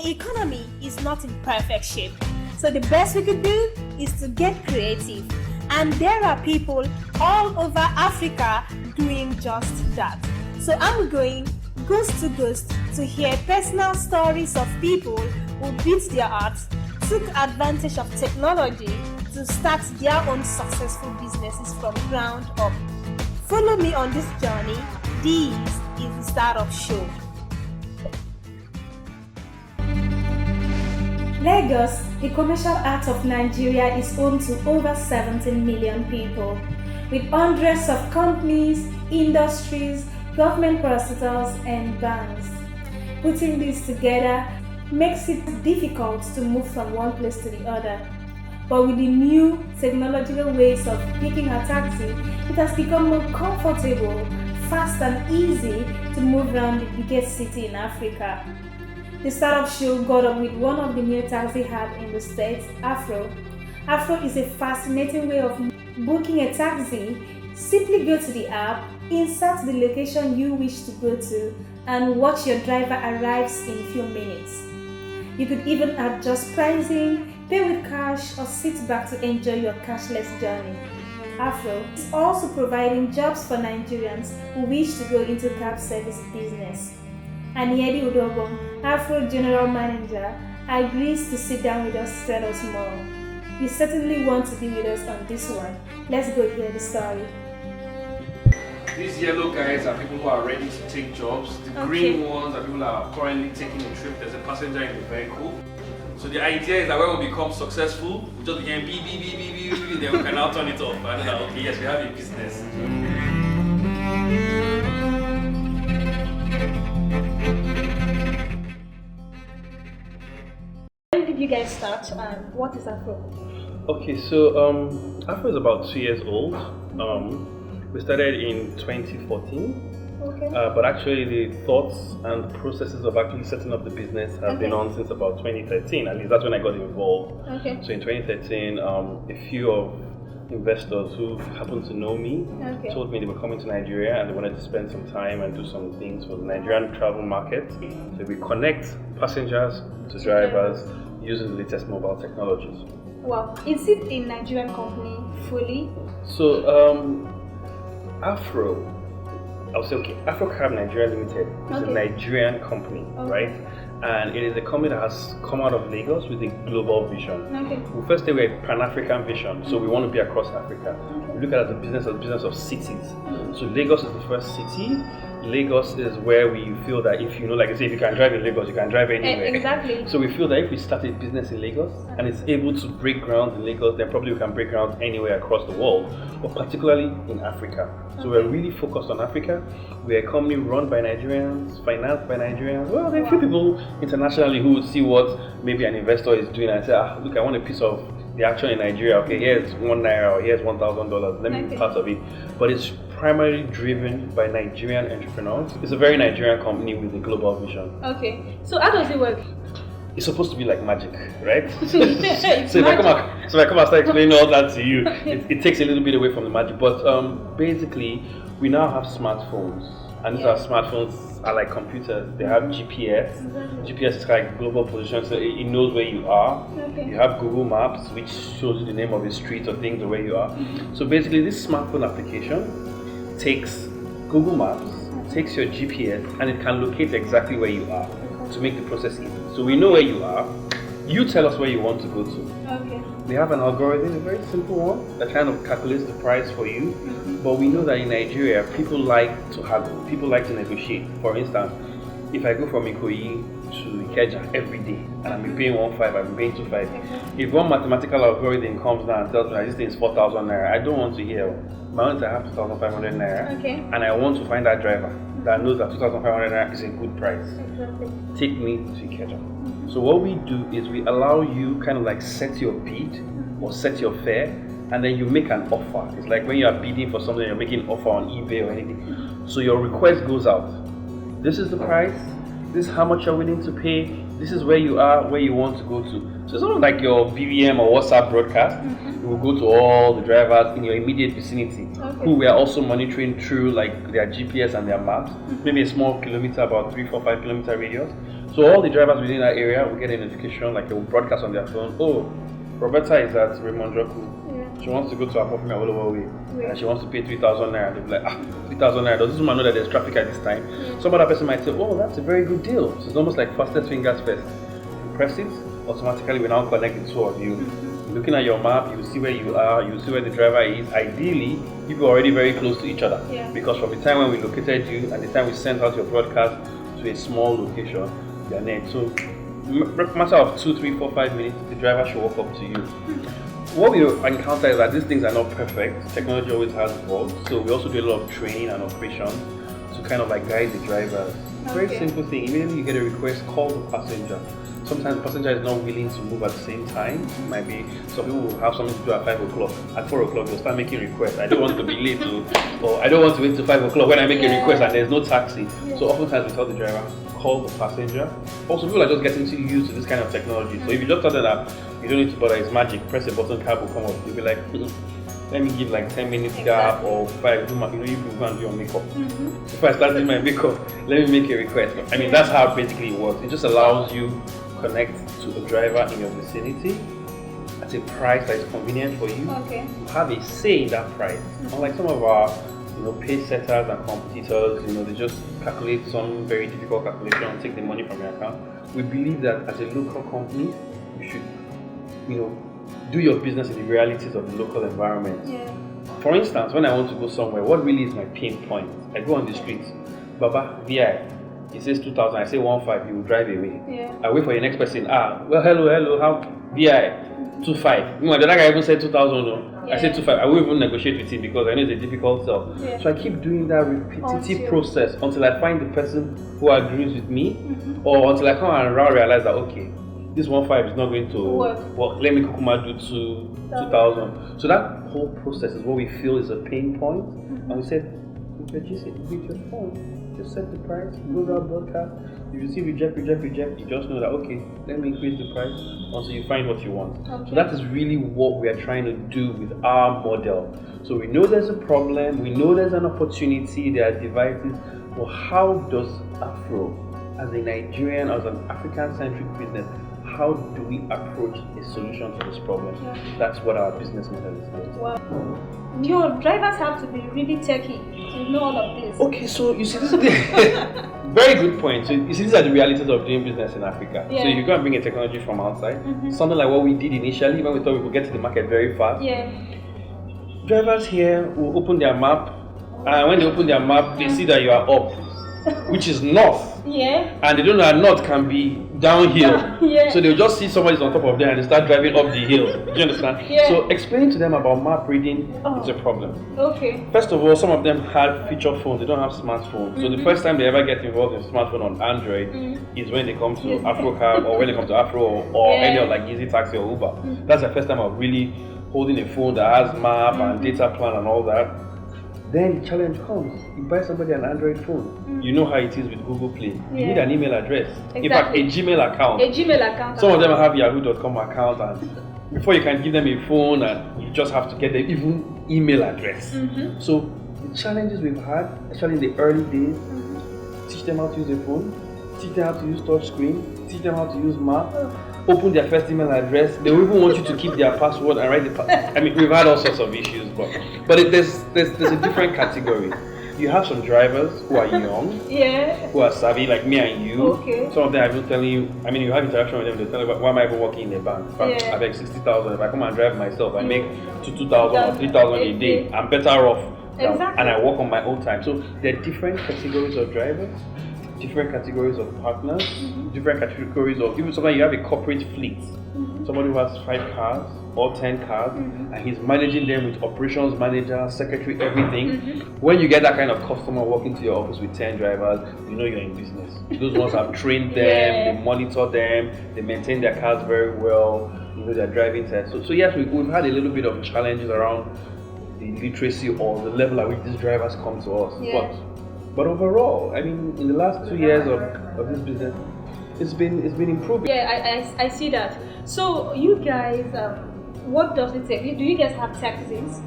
the economy is not in perfect shape. So the best we could do is to get creative. And there are people all over Africa doing just that. So I'm going ghost to ghost to hear personal stories of people who beat their hearts, took advantage of technology to start their own successful businesses from ground up. Follow me on this journey. This is the Startup Show. Lagos, the commercial heart of Nigeria, is home to over 17 million people, with hundreds of companies, industries, government parastatals, and banks. Putting this together makes it difficult to move from one place to the other. But with the new technological ways of picking a taxi, it has become more comfortable, fast and easy to move around the biggest city in Africa. The Startup Show got up with one of the new taxi apps in the States, Afro. Afro is a fascinating way of booking a taxi. Simply go to the app, insert the location you wish to go to, and watch your driver arrives in a few minutes. You could even adjust pricing, pay with cash, or sit back to enjoy your cashless journey. Afro is also providing jobs for Nigerians who wish to go into cab service business. Aniedi Udobong, Afro General Manager, agrees to sit down with us to tell us more. You certainly want to be with us on this one. Let's go hear the story. These yellow guys are people who are ready to take jobs. The green ones are people who are currently taking a trip. There's a passenger in the vehicle. So the idea is that when we become successful, we just begin beep, beep, beep, beep, beep, beep, then we can now turn it off. And then, okay, yes, we have a business. When did you guys start and what is Afro? Okay, so Afro is about 2 years old. We started in 2014. Okay. But actually the thoughts and processes of actually setting up the business have been on since about 2013. At least that's when I got involved. Okay. So in 2013, a few of investors who happened to know me told me they were coming to Nigeria and they wanted to spend some time and do some things for the Nigerian travel market. So we connect passengers to drivers using the latest mobile technologies. Wow. Is it a Nigerian company fully? So Afro, I'll say, okay, Afrocabs Nigeria Limited is a Nigerian company, right? And it is a company that has come out of Lagos with a global vision. Okay. We first say we're a Pan-African vision, so we want to be across Africa. We look at it as a business of cities. So Lagos is the first city. Lagos is where we feel that if you know, like I say, if you can drive in Lagos, you can drive anywhere. Exactly. So we feel that if we start a business in Lagos and it's able to break ground in Lagos, then probably we can break ground anywhere across the world, but particularly in Africa. So we're really focused on Africa. We're a company run by Nigerians, financed by Nigerians. Well, there are a few people internationally who would see what maybe an investor is doing and say, look, I want a piece of the action in Nigeria. Okay, here's $1 or here's $1,000. Let me be part of it. But it's primarily driven by Nigerian entrepreneurs. It's a very Nigerian company with a global vision. Okay. So how does it work? It's supposed to be like magic, right? so if I come and start explaining all that to you, it takes a little bit away from the magic. But basically, we now have smartphones, and these are smartphones are like computers. They have GPS. GPS is like global position, so it knows where you are. You have Google Maps, which shows you the name of a street or things or where you are. So basically, this smartphone application takes Google Maps, takes your GPS, and it can locate exactly where you are to make the process easy. So we know where you are. You tell us where you want to go to. We have an algorithm, a very simple one, that kind of calculates the price for you. But we know that in Nigeria, people like to haggle, people like to negotiate. For instance, if I go from Ikoyi to Ikeja every day and I'm paying 1.5, I'm paying 2.5. If one mathematical algorithm comes down and tells me that this thing is 4,000 naira, I don't want to hear. My own is I have 2,500 naira, and I want to find that driver that knows that 2,500 naira is a good price. Take me to Ikeja. So what we do is we allow you kind of like set your bid or set your fare, and then you make an offer. It's like when you are bidding for something, you're making an offer on eBay or anything. So your request goes out. This is the price. This is how much you're willing to pay. This is where you are, where you want to go to. So it's not like your BBM or WhatsApp broadcast. You will go to all the drivers in your immediate vicinity who we are also monitoring through like their GPS and their maps. Maybe a small kilometer, about 3, 4, 5 kilometer radius. So all the drivers within that area will get a notification, like a broadcast on their phone. Oh, Roberta is at Raymond Joku. She wants to go to Apofumi Awolowo Way, and she wants to pay 3,000 naira. They'll be like, 3,000 naira. Does this woman know that there's traffic at this time? Some other person might say, oh, that's a very good deal. So it's almost like fastest fingers first. You press it, automatically we now connect the two of you. Looking at your map, you see where you are, you see where the driver is. Ideally, people are already very close to each other. Because from the time when we located you and the time we sent out your broadcast to a small location, you're next. So, matter of 2, 3, 4, 5 minutes, the driver should walk up to you. What we encounter is that these things are not perfect. Technology always has bugs. So we also do a lot of training and operations to kind of like guide the drivers. Very simple thing. Immediately you get a request, call the passenger. Sometimes the passenger is not willing to move at the same time. It might be some people will have something to do at 5 o'clock. At 4 o'clock they'll start making requests. I don't want to be late or I don't want to wait till 5 o'clock when I make a request and there's no taxi. So oftentimes we tell the driver, call the passenger. Also, people are just getting too used to this kind of technology. So if you just tell them that you don't need to bother, it's magic, press a button, cab will come up. You'll be like, let me give like 10 minutes gap or 5, you know, you can go and do your makeup. If I start doing my makeup, let me make a request. I mean, that's how basically it works. It just allows you to connect to a driver in your vicinity at a price that is convenient for you. You have a say in that price. Unlike some of our pace setters and competitors, they just calculate some very difficult calculation and take the money from your account. We believe that as a local company, you should, do your business in the realities of the local environment. For instance, when I want to go somewhere, what really is my pain point? I go on the streets, Baba, VI, he says 2,000, I say 1,500, he will drive away. I wait for the next person, well, hello, how, VI, 2,500. The other guy even said 2,000, no? I said 2,500. I won't even negotiate with him because I know it's a difficult sell. So I keep doing that repetitive process until I find the person who agrees with me, or until I come and realize that okay, this 1,500 is not going to work. Let me kukuma do 2,000. So that whole process is what we feel is a pain point, and we said, reduce it with your phone. Just set the price, go down broadcast. If you see reject, you just know that okay, let me increase the price until you find what you want. So that is really what we are trying to do with our model. So we know there's a problem, we know there's an opportunity, there are devices, but how does Afro, as a Nigerian, as an African-centric business, how do we approach a solution to this problem? That's what our business model is about. Well, your drivers have to be really techy to know all of this. Okay, so you see, this is the very good point. So you see, these are the realities of doing business in Africa. So if you go and bring a technology from outside, something like what we did initially when we thought we could get to the market very fast. Drivers here will open their map, and when they open their map, they see that you are up, which is north. And they don't know that north can be downhill. So they'll just see somebody's on top of them and they start driving up the hill. Do you understand? So explaining to them about map reading is a problem. First of all, some of them have feature phones, they don't have smartphones. So the first time they ever get involved in smartphone on Android is when they come to Afrocabs or when they come to Afro or any of like Easy Taxi or Uber. That's the first time of really holding a phone that has map and data plan and all that. Then the challenge comes. You buy somebody an Android phone. You know how it is with Google Play. You need an email address. In fact, a Gmail account. Some of them have Yahoo.com account, and before you can give them a phone, and you just have to get them even email address. So the challenges we've had, especially in the early days, teach them how to use a phone, teach them how to use touch screen, teach them how to use map. Open their first email address. They will even want you to keep their password and write the I mean, we've had all sorts of issues, but there's a different category. You have some drivers who are young, who are savvy, like me and you. Some of them are even telling you, I mean, you have interaction with them, they tell you, why am I even working in a bank? In fact, I make 60,000. If I come and drive myself, I make 2,000 or 3,000 a day. I'm better off. And I work on my own time. So there are different categories of drivers, different categories of partners, different categories of, even sometimes you have a corporate fleet. Somebody who has 5 cars or 10 cars, and he's managing them with operations manager, secretary, everything. When you get that kind of customer walking to your office with 10 drivers, you know you're in business. Those ones have trained them, they monitor them, they maintain their cars very well, you know, their driving tests. So yes, we've had a little bit of challenges around the literacy or the level at which these drivers come to us. But overall, I mean, in the last 2 years of this business, it's been improving. I see that. So you guys, what does it take? Do you guys have taxis?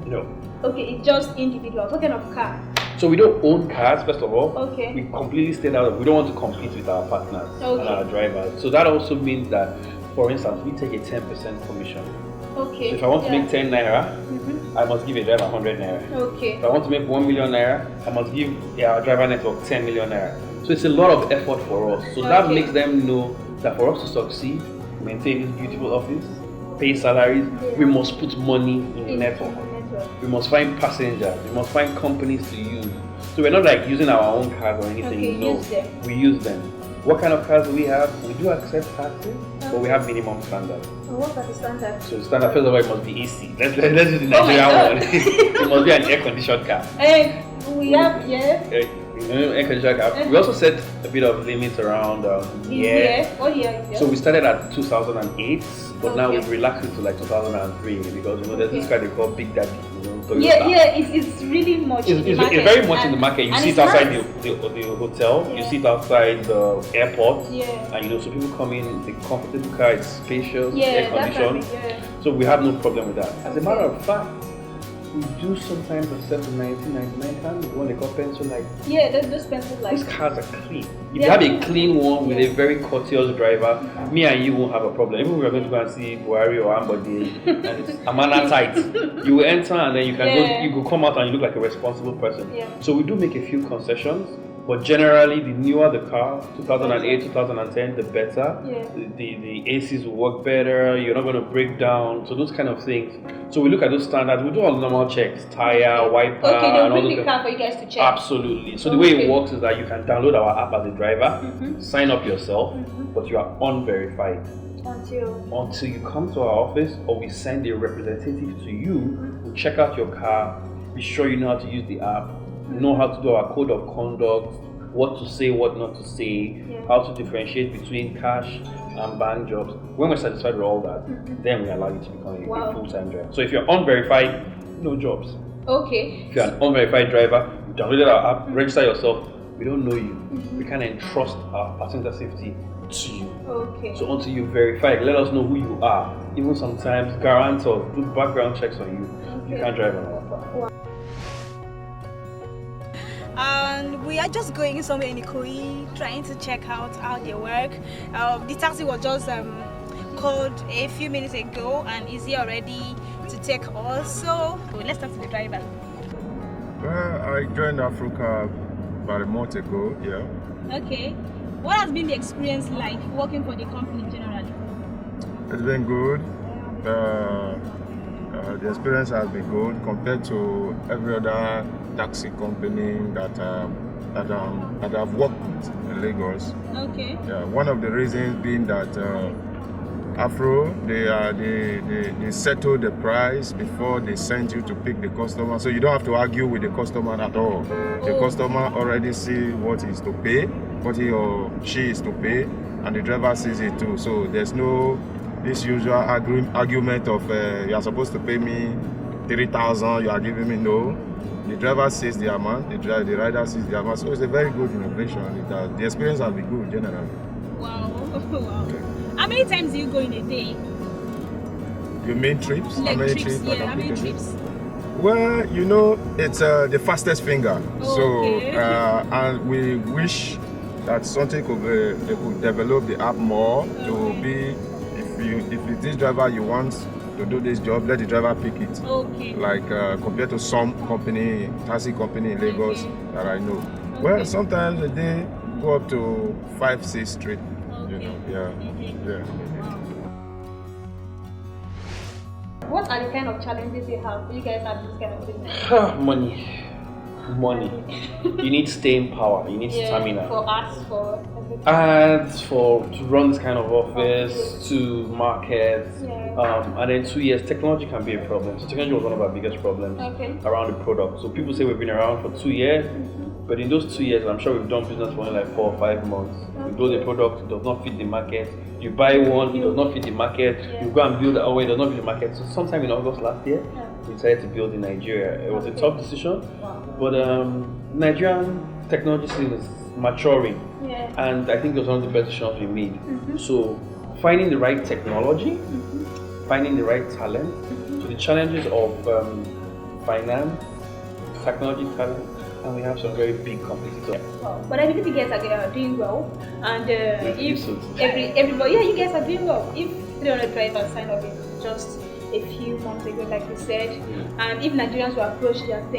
No. Okay, it's just individuals. What kind of car? So we don't own cars, first of all. Okay. We completely stayed out of. We don't want to compete with our partners and our drivers. So that also means that, for instance, we take a 10% commission. Okay. So if I want to make 10 naira, I must give a driver 100 naira. Okay. If I want to make 1 million naira, I must give our driver network 10 million naira. So it's a lot of effort for us. So that makes them know that for us to succeed, maintain this beautiful office, pay salaries, we must put money in the network. We must find passengers, we must find companies to use. So we're not like using our own cars or anything, no. We use them. What kind of cars do we have? We do accept taxis, but we have minimum standards. What are the standards? So standard, first of all, it must be AC. Let's do the Nigerian one. It must be an air-conditioned car. We have, Air-conditioned car. We also set a bit of limits around year. What year? So we started at 2008, but now we've relaxed it to like 2003 because there's this car they call Big Daddy. Toyota. It's really much. It's very much in the market. You see it outside the hotel. You see it outside the airport. And so people come in. The comfortable car, it's spacious, air conditioned. So we have no problem with that. As a matter of fact, we do sometimes accept the 1999 cars, the one they call pencil light. Those pencil lights. Those cars are clean. If you have a clean one with a very courteous driver, me and you won't have a problem. Even if we're going to go and see Buhari or Ambode and it's Amana tight, you will enter and then you can go. You could come out and you look like a responsible person. So we do make a few concessions. But generally, the newer the car, 2008, 2010, the better. The ACs will work better. You're not going to break down. So those kind of things. So we look at those standards. We do all normal checks, tire, wiper, they'll bring the car for you guys to check. Absolutely. So the way it works is that you can download our app as a driver, sign up yourself, but you are unverified. Until you come to our office or we send a representative to you, we'll check out your car, be sure you know how to use the app, know how to do our code of conduct, what to say, what not to say, how to differentiate between cash and bank jobs. When we're satisfied with all that, then we allow you to become a full-time driver. So if you're unverified, no jobs. Okay. If you're an unverified driver, you downloaded our app, register yourself, we don't know you. We can't entrust our passenger safety to you. Okay. So until you verify, let us know who you are. Even sometimes guarantors do background checks on you. You can't drive on our car. And we are just going somewhere in Ikoyi, trying to check out how they work. The taxi was just called a few minutes ago and is here already to take us. So let's talk to the driver. Well, I joined Afrocabs about a month ago, Okay. What has been the experience like working for the company generally? It's been good. The experience has been good compared to every other taxi company that I've worked with in Lagos. Okay. One of the reasons being that Afro, they settle the price before they send you to pick the customer, so you don't have to argue with the customer at all. The customer already see what is to pay, what he or she is to pay, and the driver sees it too. So there's no this usual argument of you are supposed to pay me 3,000, you are giving me no. The driver sees the amount, the rider sees the amount. So it's a very good innovation. The experience has been good generally. Wow. Wow. How many times do you go in a day? You mean trips? Like how many trips? trips? How many trips? Well, it's the fastest finger. So and we wish that something they could develop the app more to be, if it's this driver you want to do this job, let the driver pick it. Okay. Like compared to some taxi company in Lagos that I know. Well, sometimes a day go up to 5-6 trips. What are the kind of challenges you have? You guys have this kind of business? Money. You need staying power. You need stamina. For us, for everything. Ads to run this kind of office, to market, and then 2 years. Technology can be a problem. So technology was one of our biggest problems around the product. So people say we've been around for 2 years, but in those 2 years, I'm sure we've done business for only like 4 or 5 months. We build a product, it does not fit the market. You buy one, it does not fit the market. You go and build it, it does not fit the market. So sometime in August last year, we decided to build in Nigeria. It was a tough decision, but Nigerian technology scene is maturing, and I think it was one of the best decisions we made. So finding the right technology, finding the right talent, so the challenges of finance, technology talent, and we have some very big competitors. But I believe you guys are doing well, and if so. everybody, yeah, you guys are doing well. If 300 drivers sign up in just a few months ago, like you said, and if Nigerians will approach their own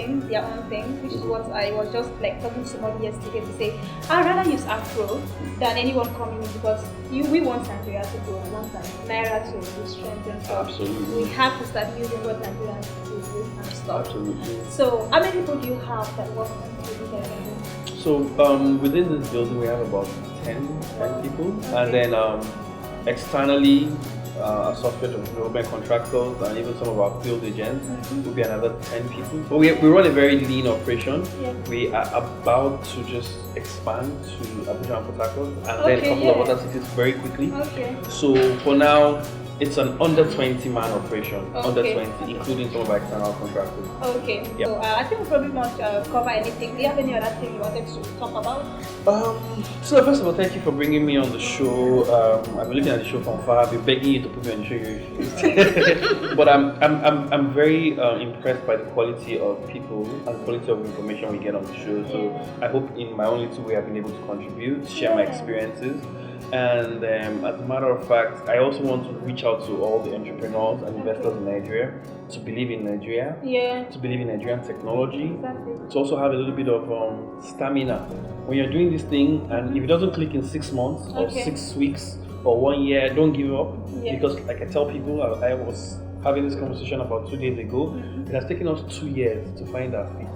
thing, which is what I was just like talking to somebody yesterday to say, I'd rather use Afro than anyone coming in, because we want Nigeria to grow, we want Naira to be strengthened. So Absolutely. we have to start using what Nigerians do and stuff. Absolutely. So how many people do you have that work on the So within this building we have about 10 people, and then externally a software development contractors and even some of our field agents will be another 10 people. But we run a very lean operation. Yeah. We are about to just expand to Abuja and Port Harcourt, and then a couple of other cities very quickly. Okay. So for now, it's an under 20 man operation, under 20, including some of our external contractors. Okay. Yeah. So I think we probably not cover anything. Do you have any other thing you wanted to talk about? So first of all, thank you for bringing me on the show. I've been looking at the show from far. I've been begging you to put me on the show. You refused. But I'm very impressed by the quality of people and the quality of information we get on the show. So I hope in my own little way I've been able to contribute, share my experiences. And as a matter of fact, I also want to reach out to all the entrepreneurs and investors in Nigeria to believe in Nigeria, to believe in Nigerian technology, to also have a little bit of stamina. When you're doing this thing and if it doesn't click in 6 months or 6 weeks or 1 year, don't give up. Because like I tell people, I was having this conversation about 2 days ago, it has taken us 2 years to find our feet.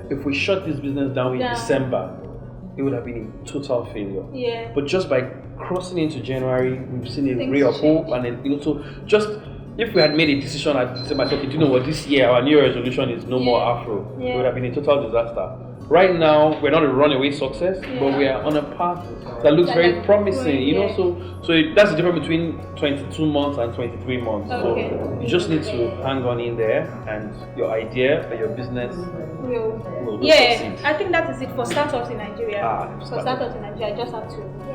If we shut this business down in December, it would have been a total failure. But just by crossing into January, we've seen a ray of hope, and then so just if we had made a decision at December, okay, do you know what, this year our New Year resolution is no more Afro, it would have been a total disaster. Right now, we're not a runaway success, but we are on a path that looks very promising, you know. So that's the difference between 22 months and 23 months. So you just need to hang on in there, and your idea and your business will succeed. I think that is it for startups in Nigeria. For startups in Nigeria, I just have to.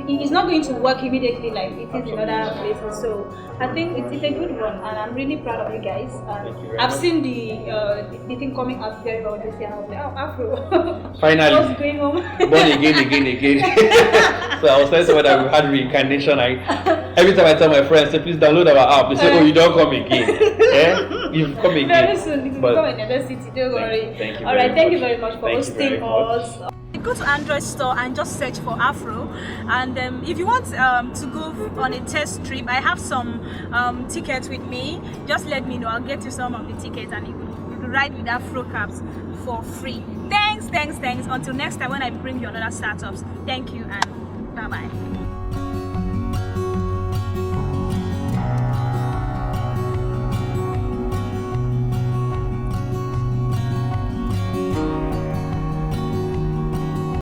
It's not going to work immediately like it is in other places. So I think it's a good one, and I'm really proud of you guys. I've seen the thing coming out very well this year. I was like, oh, Afro. Finally. I was going home. Born again. So I was telling someone that we had reincarnation. Every time I tell my friends, say, please download our app, they say, oh, you don't come again. You've come again. Very soon, you will come in another city, don't worry. Thank you. Alright, thank you very much for hosting us. Go to Android store and just search for Afro, and if you want to go on a test trip, I have some tickets with me. Just let me know, I'll get you some of the tickets, and you can ride with Afrocabs for free. Thanks. Until next time when I bring you another startups. Thank you and bye bye.